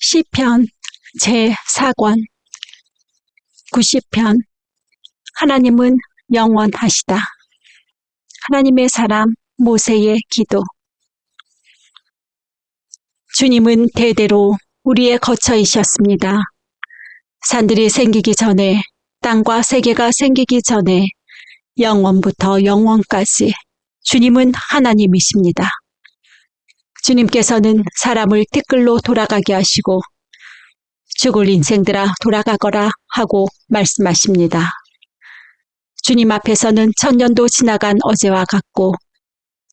시편 제4권 90편. 하나님은 영원하시다. 하나님의 사람 모세의 기도. 주님은 대대로 우리의 거처이셨습니다. 산들이 생기기 전에, 땅과 세계가 생기기 전에 영원부터 영원까지 주님은 하나님이십니다. 주님께서는 사람을 티끌로 돌아가게 하시고 죽을 인생들아 돌아가거라 하고 말씀하십니다. 주님 앞에서는 천년도 지나간 어제와 같고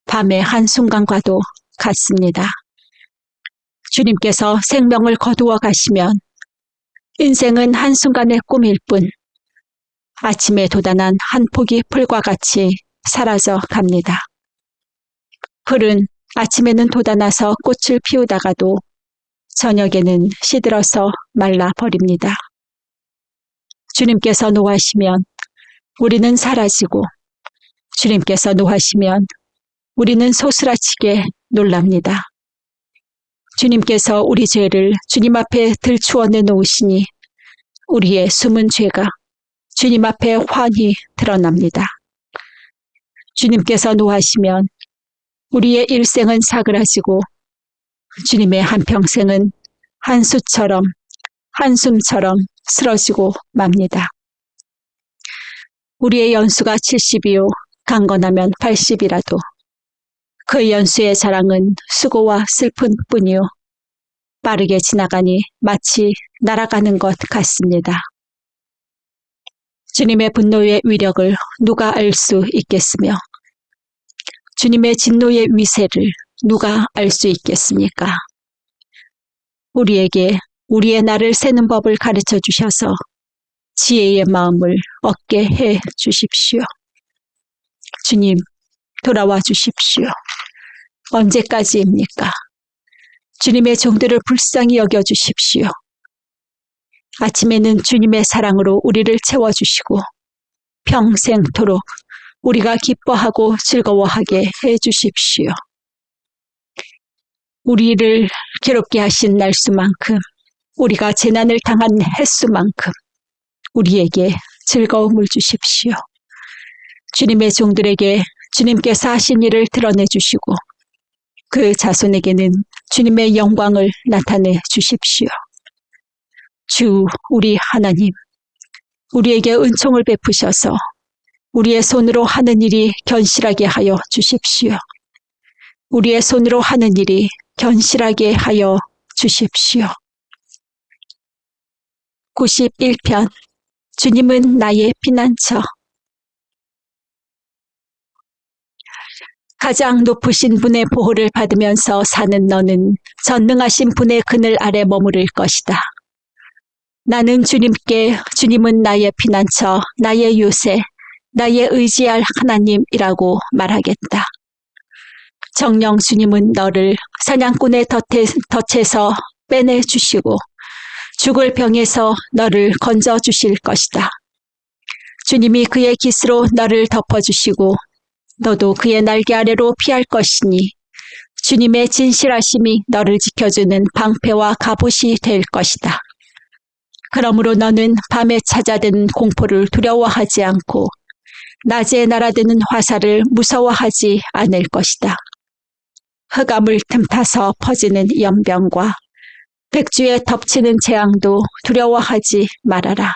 밤의 한순간과도 같습니다. 주님께서 생명을 거두어 가시면 인생은 한순간의 꿈일 뿐 아침에 돋아난 한 포기 풀과 같이 사라져 갑니다. 풀은 아침에는 돋아나서 꽃을 피우다가도 저녁에는 시들어서 말라버립니다. 주님께서 노하시면 우리는 사라지고 주님께서 노하시면 우리는 소스라치게 놀랍니다. 주님께서 우리 죄를 주님 앞에 들추어 내놓으시니 우리의 숨은 죄가 주님 앞에 환히 드러납니다. 주님께서 노하시면 우리의 일생은 사그라지고 주님의 한평생은 한수처럼 한숨처럼 쓰러지고 맙니다. 우리의 연수가 70이요 강건하면 80이라도 그 연수의 자랑은 수고와 슬픈 뿐이요 빠르게 지나가니 마치 날아가는 것 같습니다. 주님의 분노의 위력을 누가 알 수 있겠으며 주님의 진노의 위세를 누가 알 수 있겠습니까? 우리에게 우리의 날을 세는 법을 가르쳐 주셔서 지혜의 마음을 얻게 해 주십시오. 주님, 돌아와 주십시오. 언제까지입니까? 주님의 종들을 불쌍히 여겨 주십시오. 아침에는 주님의 사랑으로 우리를 채워주시고 평생토록 우리가 기뻐하고 즐거워하게 해 주십시오. 우리를 괴롭게 하신 날수만큼 우리가 재난을 당한 횟수만큼 우리에게 즐거움을 주십시오. 주님의 종들에게 주님께서 하신 일을 드러내 주시고 그 자손에게는 주님의 영광을 나타내 주십시오. 주 우리 하나님, 우리에게 은총을 베푸셔서 우리의 손으로 하는 일이 견실하게 하여 주십시오. 우리의 손으로 하는 일이 견실하게 하여 주십시오. 91편. 주님은 나의 피난처. 가장 높으신 분의 보호를 받으면서 사는 너는 전능하신 분의 그늘 아래 머무를 것이다. 나는 주님께 주님은 나의 피난처, 나의 요새, 나의 의지할 하나님이라고 말하겠다. 정녕 주님은 너를 사냥꾼의 덫에서 빼내주시고 죽을 병에서 너를 건져주실 것이다. 주님이 그의 깃으로 너를 덮어주시고 너도 그의 날개 아래로 피할 것이니 주님의 진실하심이 너를 지켜주는 방패와 갑옷이 될 것이다. 그러므로 너는 밤에 찾아드는 공포를 두려워하지 않고 낮에 날아드는 화살을 무서워하지 않을 것이다. 흑암을 틈타서 퍼지는 연병과 백주에 덮치는 재앙도 두려워하지 말아라.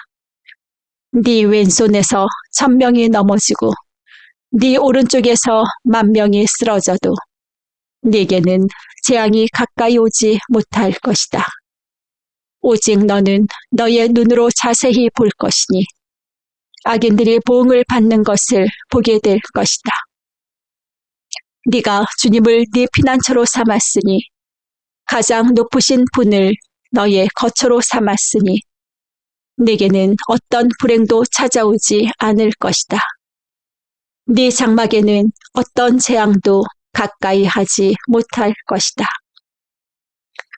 네 왼손에서 1000명이 넘어지고 네 오른쪽에서 10,000명이 쓰러져도 네게는 재앙이 가까이 오지 못할 것이다. 오직 너는 너의 눈으로 자세히 볼 것이니 악인들이 보응을 받는 것을 보게 될 것이다. 네가 주님을 네 피난처로 삼았으니 가장 높으신 분을 너의 거처로 삼았으니 네게는 어떤 불행도 찾아오지 않을 것이다. 네 장막에는 어떤 재앙도 가까이 하지 못할 것이다.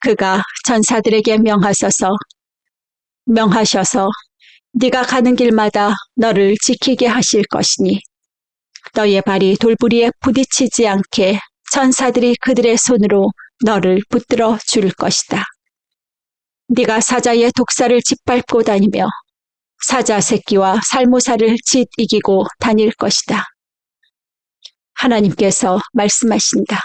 그가 전사들에게 명하셔서 네가 가는 길마다 너를 지키게 하실 것이니 너의 발이 돌부리에 부딪히지 않게 천사들이 그들의 손으로 너를 붙들어 줄 것이다. 네가 사자의 독사를 짓밟고 다니며 사자 새끼와 살모사를 짓 이기고 다닐 것이다. 하나님께서 말씀하신다.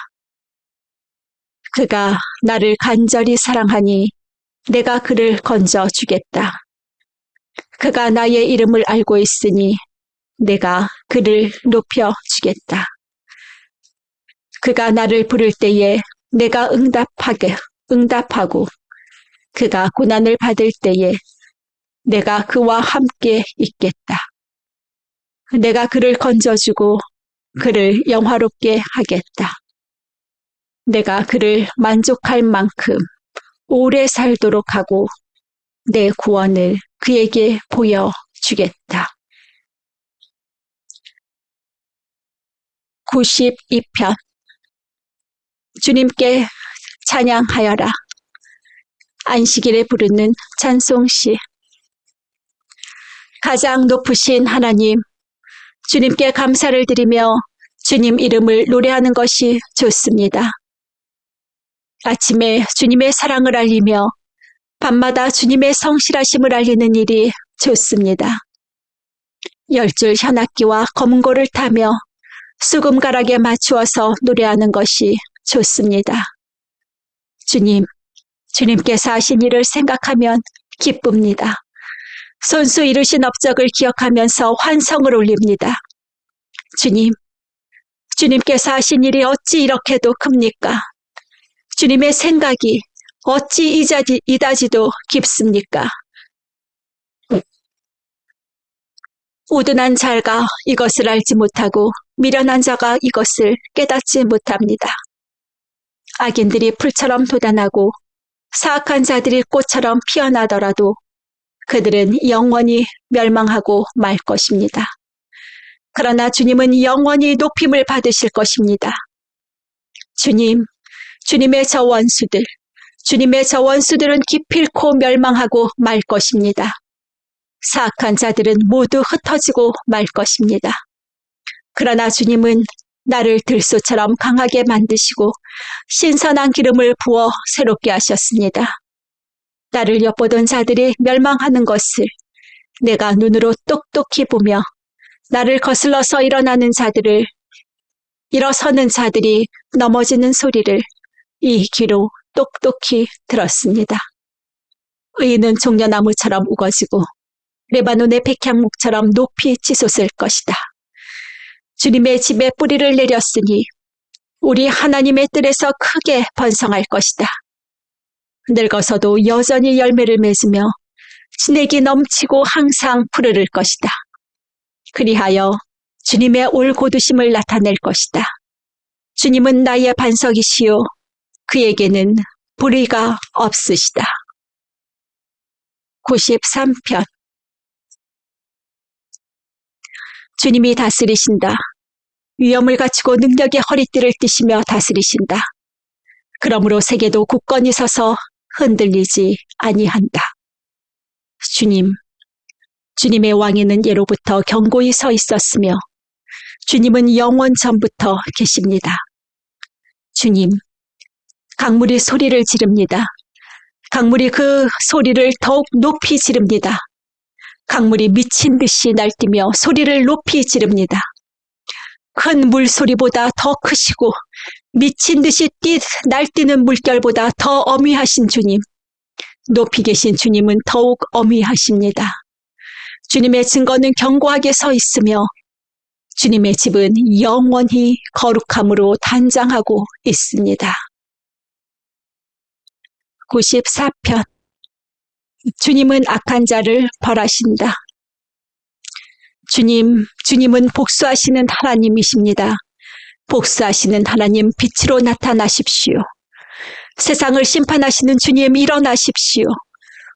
그가 나를 간절히 사랑하니 내가 그를 건져 주겠다. 그가 나의 이름을 알고 있으니 내가 그를 높여 주겠다. 그가 나를 부를 때에 내가 응답하고 그가 고난을 받을 때에 내가 그와 함께 있겠다. 내가 그를 건져주고 그를 영화롭게 하겠다. 내가 그를 만족할 만큼 오래 살도록 하고 내 구원을 그에게 보여주겠다. 92편 주님께 찬양하여라. 안식일에 부르는 찬송시. 가장 높으신 하나님, 주님께 감사를 드리며 주님 이름을 노래하는 것이 좋습니다. 아침에 주님의 사랑을 알리며 밤마다 주님의 성실하심을 알리는 일이 좋습니다. 10줄 현악기와 검은고를 타며 수금가락에 맞추어서 노래하는 것이 좋습니다. 주님께서 하신 일을 생각하면 기쁩니다. 손수 이루신 업적을 기억하면서 환성을 올립니다. 주님께서 하신 일이 어찌 이렇게도 큽니까? 주님의 생각이 어찌 이다지도 깊습니까? 우둔한 자가 이것을 알지 못하고 미련한 자가 이것을 깨닫지 못합니다. 악인들이 풀처럼 돋아나고 사악한 자들이 꽃처럼 피어나더라도 그들은 영원히 멸망하고 말 것입니다. 그러나 주님은 영원히 높임을 받으실 것입니다. 주님의 저 원수들은 기필코 멸망하고 말 것입니다. 사악한 자들은 모두 흩어지고 말 것입니다. 그러나 주님은 나를 들소처럼 강하게 만드시고 신선한 기름을 부어 새롭게 하셨습니다. 나를 엿보던 자들이 멸망하는 것을 내가 눈으로 똑똑히 보며 나를 거슬러서 일어서는 자들이 넘어지는 소리를 이 귀로 똑똑히 들었습니다. 의인은 종려나무처럼 우거지고 레바논의 백향목처럼 높이 치솟을 것이다. 주님의 집에 뿌리를 내렸으니 우리 하나님의 뜰에서 크게 번성할 것이다. 늙어서도 여전히 열매를 맺으며 진액이 넘치고 항상 푸르를 것이다. 그리하여 주님의 올 고두심을 나타낼 것이다. 주님은 나의 반석이시요 그에게는 불의가 없으시다. 93편 주님이 다스리신다. 위엄을 갖추고 능력의 허리띠를 띠시며 다스리신다. 그러므로 세계도 굳건히 서서 흔들리지 아니한다. 주님의 왕위는 예로부터 견고히 서 있었으며 주님은 영원 전부터 계십니다. 강물이 소리를 지릅니다. 강물이 그 소리를 더욱 높이 지릅니다. 강물이 미친 듯이 날뛰며 소리를 높이 지릅니다. 큰 물소리보다 더 크시고 미친 듯이 날뛰는 물결보다 더 어미하신 주님, 높이 계신 주님은 더욱 어미하십니다. 주님의 증거는 견고하게 서 있으며 주님의 집은 영원히 거룩함으로 단장하고 있습니다. 94편 주님은 악한 자를 벌하신다. 주님은 복수하시는 하나님이십니다. 복수하시는 하나님 빛으로 나타나십시오. 세상을 심판하시는 주님 일어나십시오.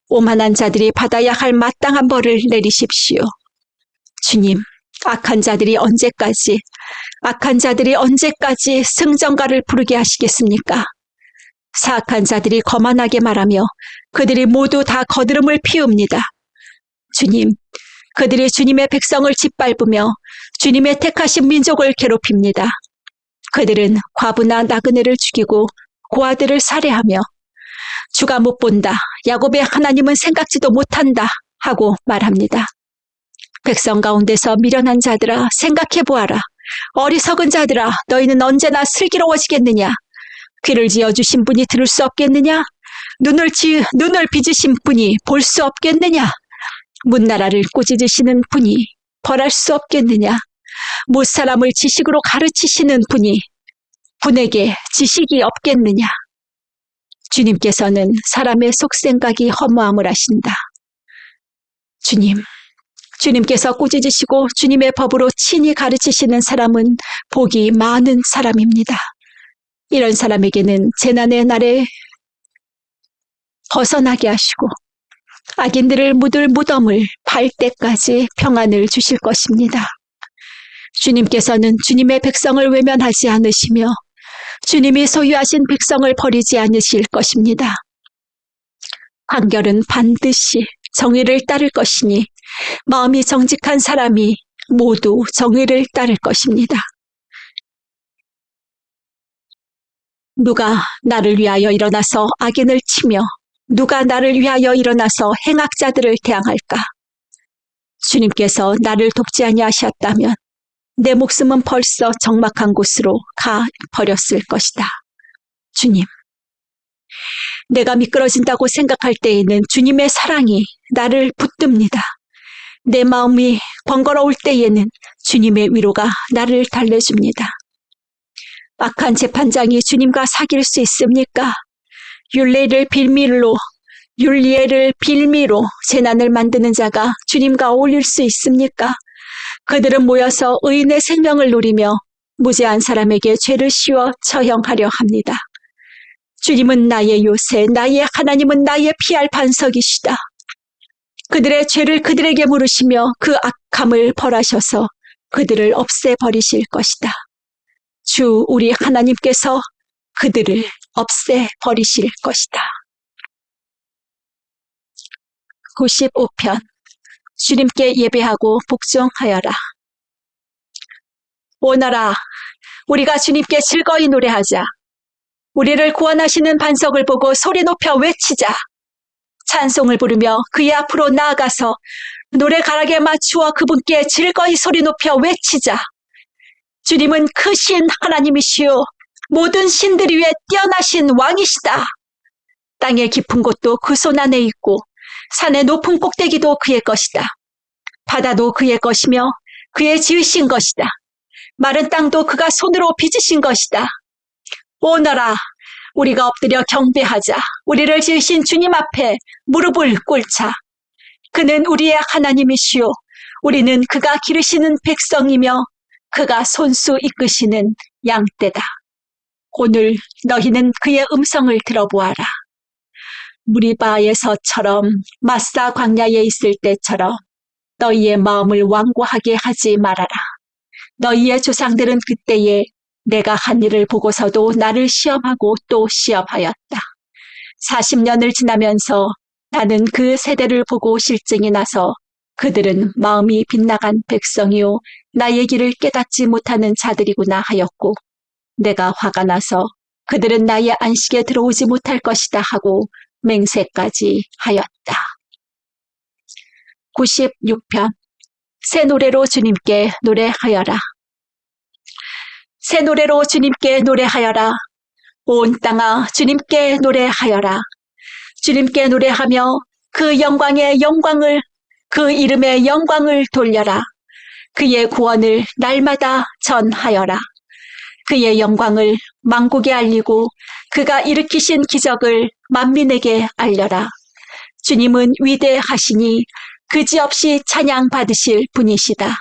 오만한 자들이 받아야 할 마땅한 벌을 내리십시오. 악한 자들이 언제까지 승전가를 부르게 하시겠습니까? 사악한 자들이 거만하게 말하며 그들이 모두 다 거드름을 피웁니다. 그들이 주님의 백성을 짓밟으며 주님의 택하신 민족을 괴롭힙니다. 그들은 과부나 나그네를 죽이고 고아들을 살해하며 주가 못 본다, 야곱의 하나님은 생각지도 못한다 하고 말합니다. 백성 가운데서 미련한 자들아 생각해보아라. 어리석은 자들아 너희는 언제나 슬기로워지겠느냐. 귀를 지어주신 분이 들을 수 없겠느냐. 눈을 빚으신 분이 볼 수 없겠느냐. 문나라를 꾸짖으시는 분이 벌할 수 없겠느냐. 못사람을 지식으로 가르치시는 분에게 지식이 없겠느냐. 주님께서는 사람의 속생각이 허무함을 아신다. 주님께서 꾸짖으시고 주님의 법으로 친히 가르치시는 사람은 복이 많은 사람입니다. 이런 사람에게는 재난의 날에 벗어나게 하시고 악인들을 묻을 무덤을 팔 때까지 평안을 주실 것입니다. 주님께서는 주님의 백성을 외면하지 않으시며 주님이 소유하신 백성을 버리지 않으실 것입니다. 판결은 반드시 정의를 따를 것이니 마음이 정직한 사람이 모두 정의를 따를 것입니다. 누가 나를 위하여 일어나서 악인을 치며 누가 나를 위하여 일어나서 행악자들을 대항할까? 주님께서 나를 돕지 아니하셨다면 내 목숨은 벌써 적막한 곳으로 가 버렸을 것이다. 주님, 내가 미끄러진다고 생각할 때에는 주님의 사랑이 나를 붙듭니다. 내 마음이 번거로울 때에는 주님의 위로가 나를 달래줍니다. 악한 재판장이 주님과 사귈 수 있습니까? 율리엘을 빌미로 재난을 만드는 자가 주님과 어울릴 수 있습니까? 그들은 모여서 의인의 생명을 노리며 무죄한 사람에게 죄를 씌워 처형하려 합니다. 주님은 나의 요새, 나의 하나님은 나의 피할 반석이시다. 그들의 죄를 그들에게 물으시며 그 악함을 벌하셔서 그들을 없애버리실 것이다. 주 우리 하나님께서 그들을 없애버리실 것이다. 95편 주님께 예배하고 복종하여라. 오너라, 우리가 주님께 즐거이 노래하자. 우리를 구원하시는 반석을 보고 소리 높여 외치자. 찬송을 부르며 그의 앞으로 나아가서 노래가락에 맞추어 그분께 즐거이 소리 높여 외치자. 주님은 크신 하나님이시오. 모든 신들 위에 뛰어나신 왕이시다. 땅의 깊은 곳도 그 손 안에 있고 산의 높은 꼭대기도 그의 것이다. 바다도 그의 것이며 그의 지으신 것이다. 마른 땅도 그가 손으로 빚으신 것이다. 오너라, 우리가 엎드려 경배하자. 우리를 지으신 주님 앞에 무릎을 꿇자. 그는 우리의 하나님이시오. 우리는 그가 기르시는 백성이며 그가 손수 이끄시는 양떼다. 오늘 너희는 그의 음성을 들어보아라. 무리바에서처럼 마사 광야에 있을 때처럼 너희의 마음을 완고하게 하지 말아라. 너희의 조상들은 그때에 내가 한 일을 보고서도 나를 시험하고 또 시험하였다. 40년을 지나면서 나는 그 세대를 보고 실증이 나서 그들은 마음이 빗나간 백성이요 나의 길을 깨닫지 못하는 자들이구나 하였고, 내가 화가 나서 그들은 나의 안식에 들어오지 못할 것이다 하고 맹세까지 하였다. 96편 새 노래로 주님께 노래하여라. 새 노래로 주님께 노래하여라. 온 땅아 주님께 노래하여라. 주님께 노래하며 그 영광의 영광을, 그 이름의 영광을 돌려라. 그의 구원을 날마다 전하여라. 그의 영광을 만국에 알리고 그가 일으키신 기적을 만민에게 알려라. 주님은 위대하시니 그지없이 찬양받으실 분이시다.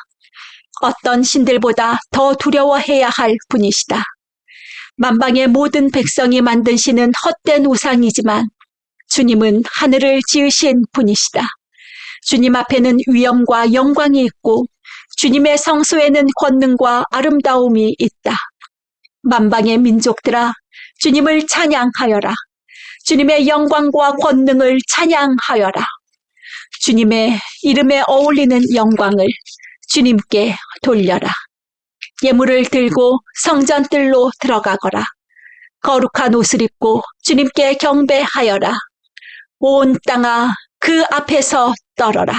어떤 신들보다 더 두려워해야 할 분이시다. 만방의 모든 백성이 만드시는 헛된 우상이지만 주님은 하늘을 지으신 분이시다. 주님 앞에는 위엄과 영광이 있고 주님의 성소에는 권능과 아름다움이 있다. 만방의 민족들아, 주님을 찬양하여라. 주님의 영광과 권능을 찬양하여라. 주님의 이름에 어울리는 영광을 주님께 돌려라. 예물을 들고 성전뜰로 들어가거라. 거룩한 옷을 입고 주님께 경배하여라. 온 땅아 그 앞에서 떨어라.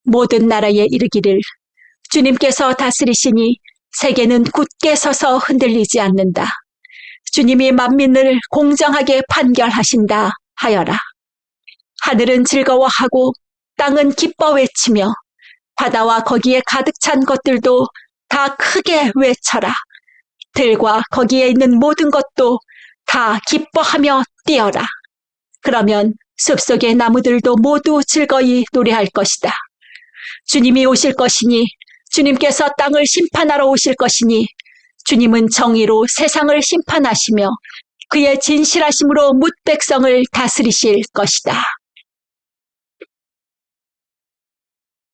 모든 나라에 이르기를 주님께서 다스리시니 세계는 굳게 서서 흔들리지 않는다. 주님이 만민을 공정하게 판결하신다 하여라. 하늘은 즐거워하고 땅은 기뻐 외치며 바다와 거기에 가득 찬 것들도 다 크게 외쳐라. 들과 거기에 있는 모든 것도 다 기뻐하며 뛰어라. 그러면 숲속의 나무들도 모두 즐거이 노래할 것이다. 주님이 오실 것이니 주님께서 땅을 심판하러 오실 것이니 주님은 정의로 세상을 심판하시며 그의 진실하심으로 뭇 백성을 다스리실 것이다.